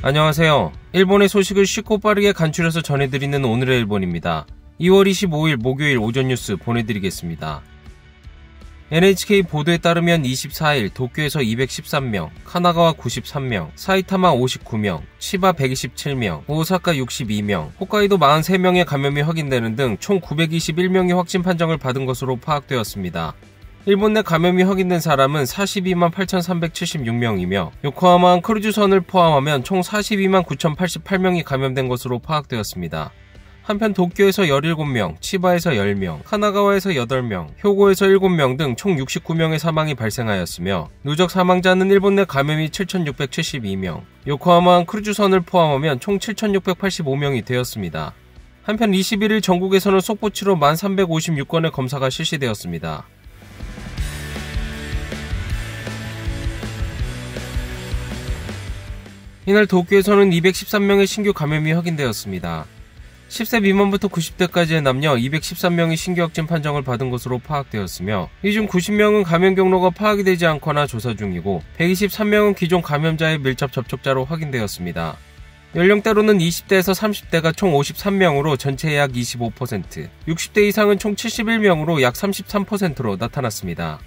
안녕하세요. 일본의 소식을 쉽고 빠르게 간추려서 전해드리는 오늘의 일본입니다. 2월 25일 목요일 오전 뉴스 보내드리겠습니다. NHK 보도에 따르면 24일 도쿄에서 213명, 카나가와 93명, 사이타마 59명, 치바 127명, 오사카 62명, 홋카이도 43명의 감염이 확인되는 등 총 921명이 확진 판정을 받은 것으로 파악되었습니다. 일본 내 감염이 확인된 사람은 42만 8,376명이며 요코하마항 크루즈선을 포함하면 총 42만 9,088명이 감염된 것으로 파악되었습니다. 한편 도쿄에서 17명, 치바에서 10명, 카나가와에서 8명, 효고에서 7명 등 총 69명의 사망이 발생하였으며 누적 사망자는 일본 내 감염이 7,672명, 요코하마항 크루즈선을 포함하면 총 7,685명이 되었습니다. 한편 21일 전국에서는 속보치로 1,356건의 검사가 실시되었습니다. 이날 도쿄에서는 213명의 신규 감염이 확인되었습니다. 10세 미만부터 90대까지의 남녀 213명이 신규 확진 판정을 받은 것으로 파악되었으며 이 중 90명은 감염 경로가 파악이 되지 않거나 조사 중이고 123명은 기존 감염자의 밀접 접촉자로 확인되었습니다. 연령대로는 20대에서 30대가 총 53명으로 전체의 약 25%, 60대 이상은 총 71명으로 약 33%로 나타났습니다.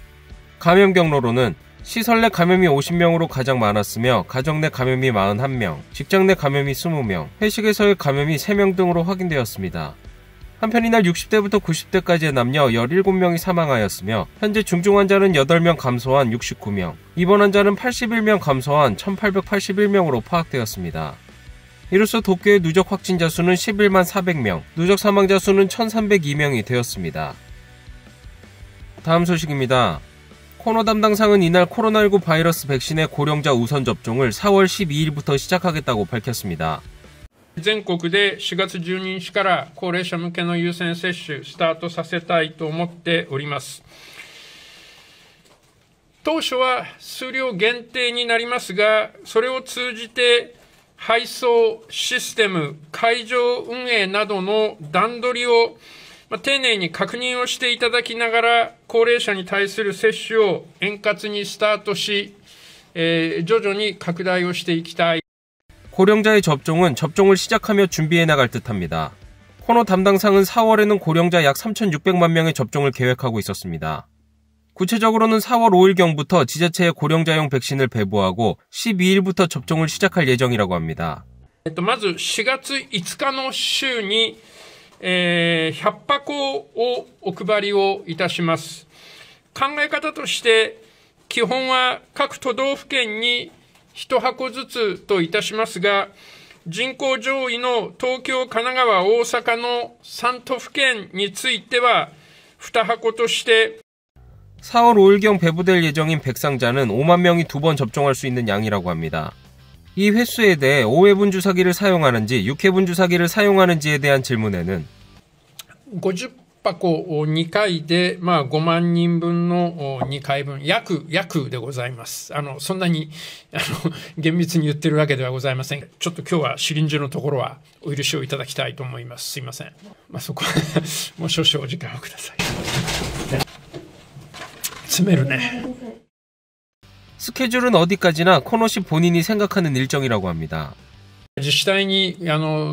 감염 경로로는 시설 내 감염이 50명으로 가장 많았으며 가정 내 감염이 41명, 직장 내 감염이 20명, 회식에서의 감염이 3명 등으로 확인되었습니다. 한편 이날 60대부터 90대까지의 남녀 17명이 사망하였으며 현재 중증 환자는 8명 감소한 69명, 입원 환자는 81명 감소한 1881명으로 파악되었습니다. 이로써 도쿄의 누적 확진자 수는 11만 400명, 누적 사망자 수는 1302명이 되었습니다. 다음 소식입니다. 코너 담당상은 이날 코로나19 바이러스 백신의 고령자 우선 접종을 4월 12일부터 시작하겠다고 밝혔습니다. 全国で4月12日から高齢者向けの優先接種スタートさせたいと思っております。当初は数量限定になりますが、それを通じて配送システム、会場運営などの段取りを丁寧に確認をしていただきながら、高齢者に対する接種を円滑にスタートし、徐々に拡大をしていきたい。 고령자의 접종은 접종을 시작하며 준비해 나갈 듯합니다. 코너 담당상은 4월에는 고령자 약 3,600만 명의 접종을 계획하고 있었습니다. 구체적으로는 4월 5일경부터 지자체에 고령자용 백신을 배부하고 12일부터 접종을 시작할 예정이라고 합니다. まず4月5日の週に100箱をお配りをいたします。考え方として、基本は各都道府県に1箱ずつといたしますが、人口上位の東京、神奈川、大阪の3都府県については、2箱として 4월 5일경 배부될 예정인 백상자는 5만 명이 2번 접종할 수 있는 양이라고 합니다. 이 횟수에 대해 5회분 주사기를 사용하는지 6회분 주사기를 사용하는지에 대한 질문에는 50箱2回で、5万人分の2回分、約でございます。そんなに厳密に言ってるわけではございません。ちょっと今日はシリンジのところはお許しをいただきたいと思います。すいません。そこはもう少々お時間をください。詰めるね。 스케줄은 어디까지나 코너씨 본인이 생각하는 일정이라고 합니다. 自治体に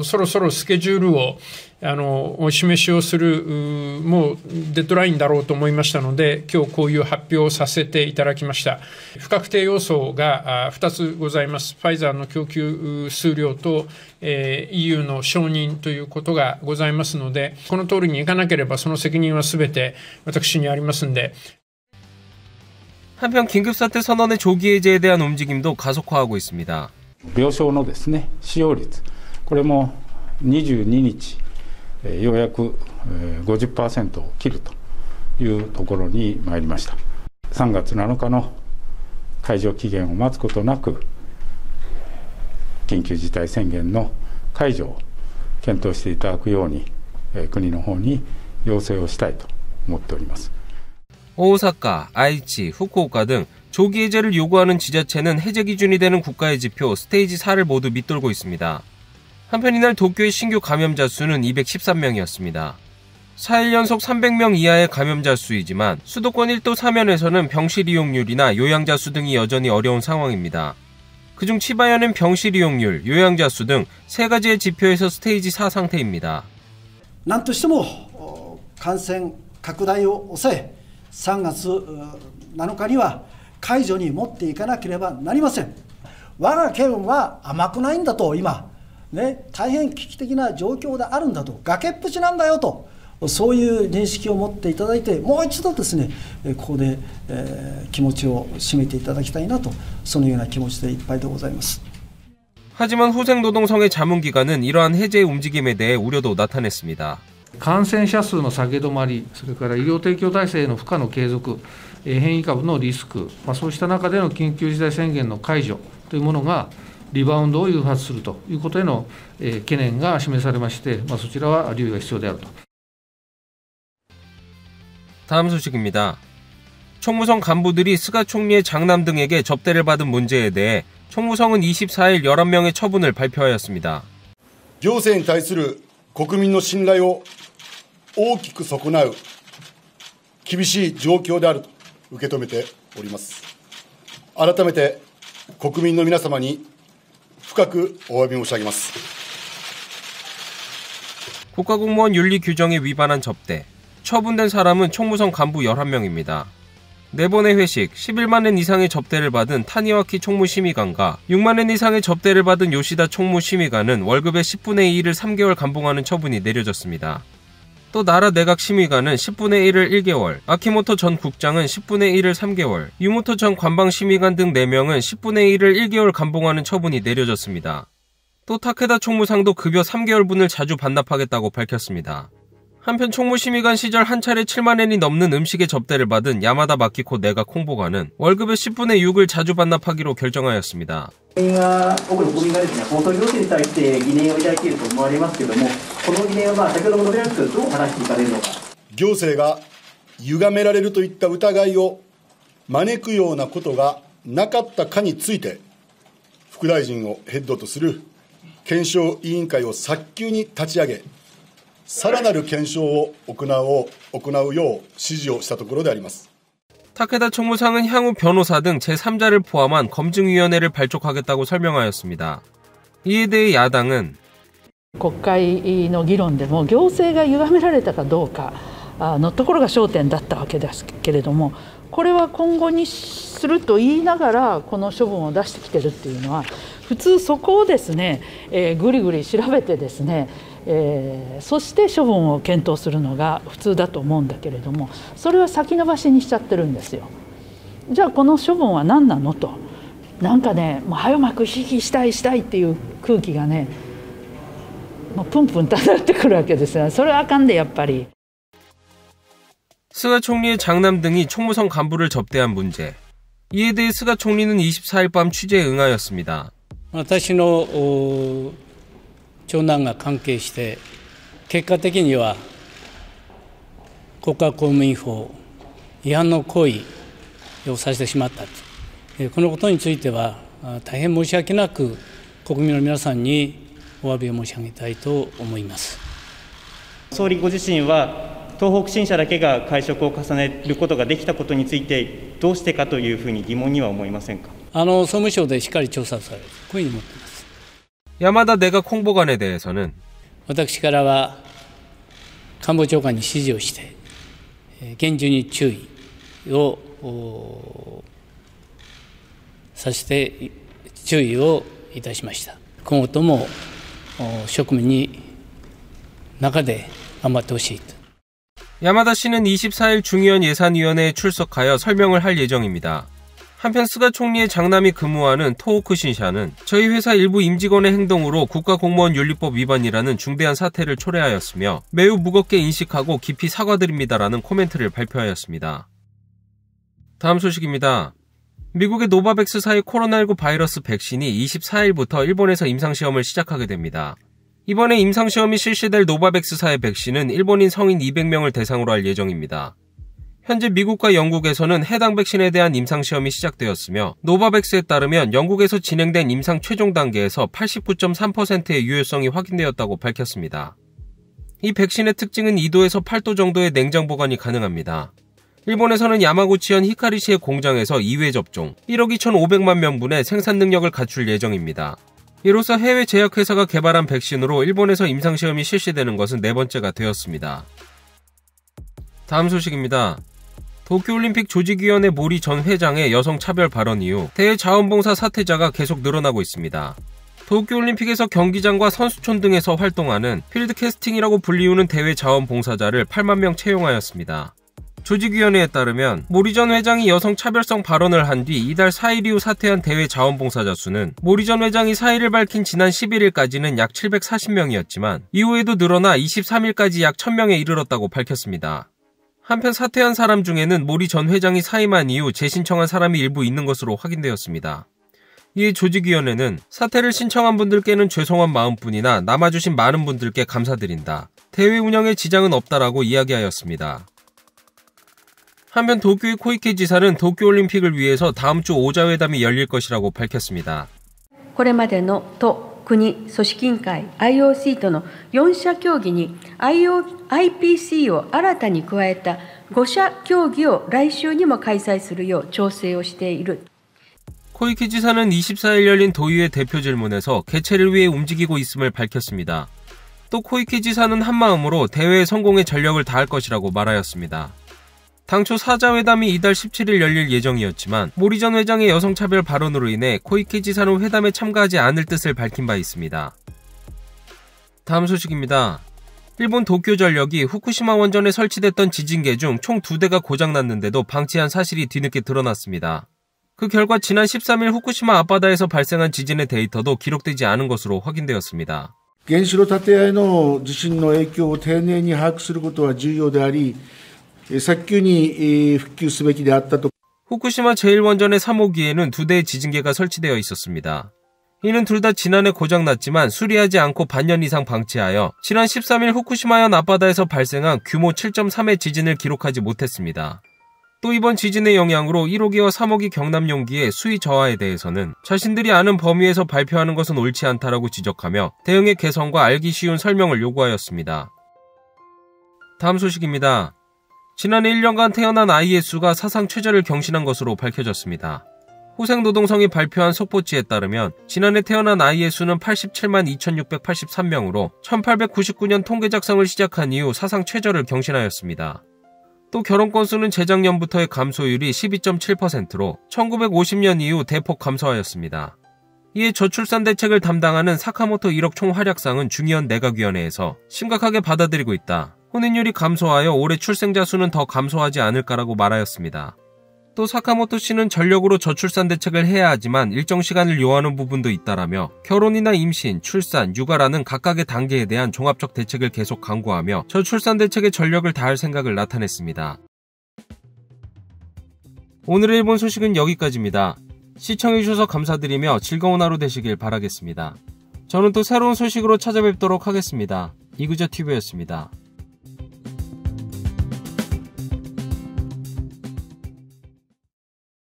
そろそろスケジュールをお示しをするもうデッドラインだろうと思いましたので、今日こういう発表をさせていただきました。不確定要素が2つございます。ファイザーの供給数量と EU の承認ということがございますので、この通りにいかなければその責任はすべて私にありますんで。 한편 긴급사태 선언의 조기 해제에 대한 움직임도 가속화하고 있습니다. 病床のですね、使用率、これも22日、ようやく 50% を切るというところに参りました。3月7日の解除期限を待つことなく、緊急事態宣言の解除を検討していただくように、国の方に要請をしたいと思っております。 오사카, 아이치, 후쿠오카 등 조기 해제를 요구하는 지자체는 해제 기준이 되는 국가의 지표 스테이지 4를 모두 밑돌고 있습니다. 한편 이날 도쿄의 신규 감염자 수는 213명이었습니다. 4일 연속 300명 이하의 감염자 수이지만 수도권 1도 사면에서는 병실 이용률이나 요양자 수 등이 여전히 어려운 상황입니다. 그중 치바현은 병실 이용률, 요양자 수 등 3가지의 지표에서 스테이지 4 상태입니다. 何としても感染拡大を抑え、3月7日には解除に持っていかなければなりません。我が県は甘くないんだと、今、大変危機的な状況であるんだと、崖っぷちなんだよと、そういう認識を持っていただいて、もう一度ですね、ここで、気持ちを締めていただきたいなと、そのような気持ちでいっぱいでございます。 하지만 호생노동성의 자문기관은 이러한 해제의 움직임에 대해 우려도 나타냈습니다. 感染者数の下げ止まり、それから医療提供体制の負荷の継続、変異株のリスク、そうした中での緊急事態宣言の解除というものがリバウンドを誘発するということへの懸念が示されまして、そちらは留意が必要であると。 다음 소식입니다. 총무성 간부들이 스가 총리의 장남 등에게 접대를 받은 문제에 대해 총무성은 24일 11명의 처분을 발표하였습니다. 行政に対する国民の信頼を大きく損なう厳しい状況であると受け止めております。改めて国民の皆様に深くお詫び申し上げます。 국가공무원 윤리 규정에 위반한 접대. 처분된 사람은 총무성 간부 11명입니다. 4번의 회식, 11만 엔 이상의 접대를 받은 타니와키 총무심의관과 6만 엔 이상의 접대를 받은 요시다 총무심의관은 월급의 10분의 1을 3개월 감봉하는 처분이 내려졌습니다. 또 나라 내각심의관은 10분의 1을 1개월, 아키모토 전 국장은 10분의 1을 3개월, 유모토 전 관방심의관 등 4명은 10분의 1을 1개월 감봉하는 처분이 내려졌습니다. 또 타케다 총무상도 급여 3개월분을 자주 반납하겠다고 밝혔습니다. 한편 총무심의관 시절 한 차례 7만 엔이 넘는 음식의 접대를 받은 야마다 마키코 내각 홍보관은 월급의 10분의 6을 자주 반납하기로 결정하였습니다. 多くの国民がですね、放送行政に対して疑念を抱いていると思われますけれども、この疑念は先ほども述べられたけど、どう話していかれるのか。行政が歪められるといった疑いを招くようなことがなかったかについて、副大臣をヘッドとする検証委員会を早急に立ち上げ、さらなる検証を行うよう指示をしたところであります。 타케다 총무상은 향후 변호사 등 제3자를 포함한 검증위원회를 발족하겠다고 설명하였습니다. 이에 대해 야당은 国会の議論でも行政が歪められたかどうかのところが焦点だったわけですけれども、これは今後にすると言いながらこの処分を出してきてるっていうのは、普通そこをですね、ぐりぐり調べてですね、そして処分を検討するのが普通だと思うんだけれども、それは先延ばしにしちゃってるんですよ。じゃあこの処分は何なのと、なんかね、もう早く引きしたいっていう空気がね、もうプンプン漂ってくるわけですよ。それはあかんでやっぱり。 스가 총리의 장남 등이 총무성 간부를 접대한 문제. 이에 대해 스가 총리는 24일 밤 취재에 응하였습니다. 私の長男が関係して結果的には国家公務員法違反の行為をさせてしまったと、このことについては大変申し訳なく国民の皆さんにお詫びを申し上げたいと思います。総理ご自身は東北新社だけが会食を重ねることができたことについてどうしてかというふうに疑問には思いませんか。総務省でしっかり調査される、こういうふうに思っています。 야마다 내각 홍보관에 대해서는 私からは官房長官に指示をして厳重に注意をさせて注意をいたしました。今後とも職務に中で頑張ってほしいと。 야마다 씨는 24일 중의원 예산위원회에 출석하여 설명을 할 예정입니다. 한편 스가 총리의 장남이 근무하는 토호쿠 신샤는 저희 회사 일부 임직원의 행동으로 국가공무원윤리법 위반이라는 중대한 사태를 초래하였으며 매우 무겁게 인식하고 깊이 사과드립니다라는 코멘트를 발표하였습니다. 다음 소식입니다. 미국의 노바백스사의 코로나19 바이러스 백신이 24일부터 일본에서 임상시험을 시작하게 됩니다. 이번에 임상시험이 실시될 노바백스사의 백신은 일본인 성인 200명을 대상으로 할 예정입니다. 현재 미국과 영국에서는 해당 백신에 대한 임상시험이 시작되었으며 노바백스에 따르면 영국에서 진행된 임상 최종 단계에서 89.3%의 유효성이 확인되었다고 밝혔습니다. 이 백신의 특징은 2도에서 8도 정도의 냉장 보관이 가능합니다. 일본에서는 야마구치현 히카리시의 공장에서 2회 접종, 1억 2,500만 명분의 생산 능력을 갖출 예정입니다. 이로써 해외 제약회사가 개발한 백신으로 일본에서 임상시험이 실시되는 것은 4번째가 되었습니다. 다음 소식입니다. 도쿄올림픽 조직위원회 모리 전 회장의 여성 차별 발언 이후 대외 자원봉사 사퇴자가 계속 늘어나고 있습니다. 도쿄올림픽에서 경기장과 선수촌 등에서 활동하는 필드캐스팅이라고 불리우는 대외 자원봉사자를 8만 명 채용하였습니다. 조직위원회에 따르면 모리 전 회장이 여성 차별성 발언을 한 뒤 이달 4일 이후 사퇴한 대외 자원봉사자 수는 모리 전 회장이 사의를 밝힌 지난 11일까지는 약 740명이었지만 이후에도 늘어나 23일까지 약 1000명에 이르렀다고 밝혔습니다. 한편 사퇴한 사람 중에는 모리 전 회장이 사임한 이후 재신청한 사람이 일부 있는 것으로 확인되었습니다. 이에 조직위원회는 사퇴를 신청한 분들께는 죄송한 마음뿐이나 남아주신 많은 분들께 감사드린다. 대회 운영에 지장은 없다라고 이야기하였습니다. 한편 도쿄의 코이케 지사는 도쿄올림픽을 위해서 다음 주 오자회담이 열릴 것이라고 밝혔습니다. これまでの都、国、組織委員会、IOC との4者協議に IPC を新たに加えた5者協議を来週にも開催するよう調整をしている. 코이케 지사는 24일 열린 도의회 대표 질문에서 개최를 위해 움직이고 있음을 밝혔습니다. 또 코이케 지사는 한마음으로 대회의 성공에 전력을 다할 것이라고 말하였습니다. 당초 사자회담이 이달 17일 열릴 예정이었지만 모리 전 회장의 여성차별 발언으로 인해 코이케 지사는 회담에 참가하지 않을 뜻을 밝힌 바 있습니다. 다음 소식입니다. 일본 도쿄전력이 후쿠시마 원전에 설치됐던 지진계 중 총 2대가 고장났는데도 방치한 사실이 뒤늦게 드러났습니다. 그 결과 지난 13일 후쿠시마 앞바다에서 발생한 지진의 데이터도 기록되지 않은 것으로 확인되었습니다. 原子炉建屋の地震の影響を丁寧に把握することは重要であり、早急に復旧すべきであったと. 후쿠시마 제1원전의 3호기에는 2대의 지진계가 설치되어 있었습니다. 이는 둘 다 지난해 고장났지만 수리하지 않고 반년 이상 방치하여 지난 13일 후쿠시마현 앞바다에서 발생한 규모 7.3의 지진을 기록하지 못했습니다. 또 이번 지진의 영향으로 1호기와 3호기 경납용기의 수위 저하에 대해서는 자신들이 아는 범위에서 발표하는 것은 옳지 않다라고 지적하며 대응의 개선과 알기 쉬운 설명을 요구하였습니다. 다음 소식입니다. 지난해 1년간 태어난 아이의 수가 사상 최저를 경신한 것으로 밝혀졌습니다. 호생노동성이 발표한 속보치에 따르면 지난해 태어난 아이의 수는 87만 2683명으로 1899년 통계 작성을 시작한 이후 사상 최저를 경신하였습니다. 또 결혼 건수는 재작년부터의 감소율이 12.7%로 1950년 이후 대폭 감소하였습니다. 이에 저출산 대책을 담당하는 사카모토 1억 총활약상은 중의원 내각위원회에서 심각하게 받아들이고 있다. 혼인율이 감소하여 올해 출생자 수는 더 감소하지 않을까라고 말하였습니다. 또 사카모토 씨는 전력으로 저출산 대책을 해야 하지만 일정 시간을 요하는 부분도 있다라며 결혼이나 임신, 출산, 육아라는 각각의 단계에 대한 종합적 대책을 계속 강구하며 저출산 대책에 전력을 다할 생각을 나타냈습니다. 오늘의 일본 소식은 여기까지입니다. 시청해주셔서 감사드리며 즐거운 하루 되시길 바라겠습니다. 저는 또 새로운 소식으로 찾아뵙도록 하겠습니다. 이그저TV였습니다.